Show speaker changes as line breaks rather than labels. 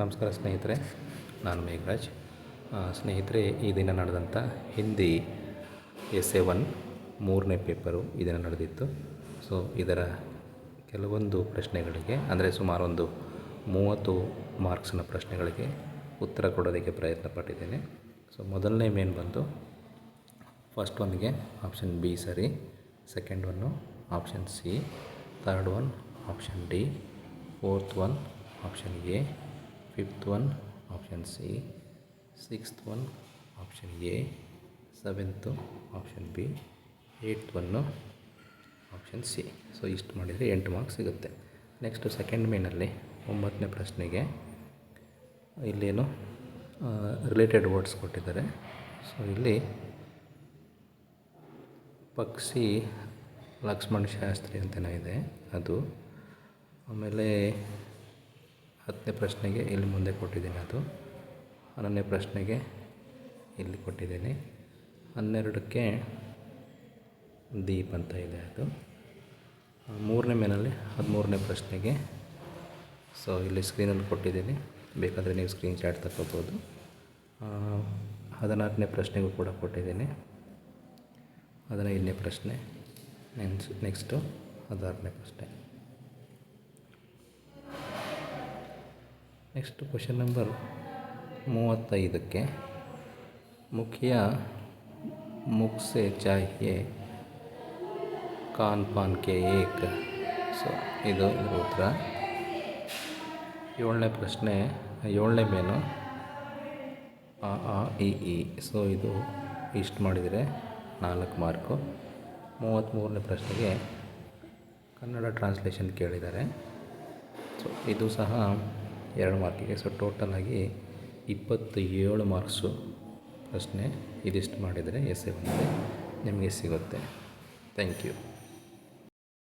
ನಮಸ್ಕಾರ ಸ್ನೇಹಿತರೆ, ನಾನು ಮೇಘರಾಜ್. ಸ್ನೇಹಿತರೆ, ಈ ದಿನ ನಡೆದಂಥ ಹಿಂದಿ ಎಸ್ಸೆ 1 ಮೂರನೇ ಪೇಪರು ಈ ದಿನ ನಡೆದಿತ್ತು. ಸೊ ಇದರ ಕೆಲವೊಂದು ಪ್ರಶ್ನೆಗಳಿಗೆ, ಅಂದರೆ ಸುಮಾರು ಒಂದು 30 ಮಾರ್ಕ್ಸ್ನ ಪ್ರಶ್ನೆಗಳಿಗೆ ಉತ್ತರ ಕೊಡೋದಕ್ಕೆ ಪ್ರಯತ್ನ ಪಟ್ಟಿದ್ದೇನೆ. ಸೊ ಮೊದಲನೇ ಮೇನ್ ಬಂದು ಫಸ್ಟ್ ಒನ್ಗೆ ಆಪ್ಷನ್ ಬಿ ಸರಿ, second one option C, third one option D, fourth one option A, fifth one option C, sixth one option A, seventh option B, eighth one option C. So ಇಷ್ಟು ಮಾಡಿದರೆ 8 marks ಸಿಗುತ್ತೆ. Next second ಮೇನಲ್ಲಿ 9ನೇ ಪ್ರಶ್ನೆಗೆ ಇಲ್ಲೇನು related words ಕೊಟ್ಟಿದ್ದಾರೆ. So ಇಲ್ಲಿ ಪಕ್ಷಿ ಲಕ್ಷ್ಮಣ್ ಶಾಸ್ತ್ರಿ ಅಂತಲೇ ಇದೆ ಅದು. ಆಮೇಲೆ 10ನೇ ಪ್ರಶ್ನೆಗೆ ಇಲ್ಲಿ ಮುಂದೆ ಕೊಟ್ಟಿದ್ದೀನಿ ಅದು. 11ನೇ ಪ್ರಶ್ನೆಗೆ ಇಲ್ಲಿ ಕೊಟ್ಟಿದ್ದೀನಿ. 12ಕ್ಕೆ ದೀಪ್ ಅಂತ ಇದೆ ಅದು. 3ನೇ ಮೇನಲ್ಲಿ 13ನೇ ಪ್ರಶ್ನೆಗೆ ಸೊ ಇಲ್ಲಿ ಸ್ಕ್ರೀನಲ್ಲಿ ಕೊಟ್ಟಿದ್ದೀನಿ, ಬೇಕಾದರೆ ನೀವು ಸ್ಕ್ರೀನ್ ಶಾಟ್ ತಗೋಬೋದು. 14ನೇ ಪ್ರಶ್ನೆಗೂ ಕೂಡ ಕೊಟ್ಟಿದ್ದೀನಿ. 15ನೇ ಪ್ರಶ್ನೆ, ನೆಕ್ಸ್ಟು 16ನೇ ಪ್ರಶ್ನೆ. ನೆಕ್ಸ್ಟ್ ಕ್ವಶನ್ ನಂಬರ್ 35ಕ್ಕೆ ಮುಖಿಯ ಮುಖ ಸೆ ಚಾಹಿಯೆ ಕಾನ್ ಪಾನ್ ಕೆ ಏಕ್. ಸೊ ಇದು ಇದರ ಉತ್ತರ. 7ನೇ ಪ್ರಶ್ನೆ, 7ನೇ ಮೇನು ಅ ಆ ಇ ಈ. ಸೊ ಇದು ಇಷ್ಟು ಮಾಡಿದರೆ 4 ಮಾರ್ಕು. 33ನೇ ಪ್ರಶ್ನೆಗೆ ಕನ್ನಡ ಟ್ರಾನ್ಸ್ಲೇಷನ್ ಕೇಳಿದ್ದಾರೆ. ಸೊ ಇದು ಸಹ 2 ಮಾರ್ಕಿಗೆ. ಸೊ ಟೋಟಲಾಗಿ 27 ಮಾರ್ಕ್ಸು ಪ್ರಶ್ನೆ ಇದಿಷ್ಟು ಮಾಡಿದರೆ ಎಸ್ಸೆ 1 ನಿಮಗೆ ಸಿಗುತ್ತೆ. Thank you.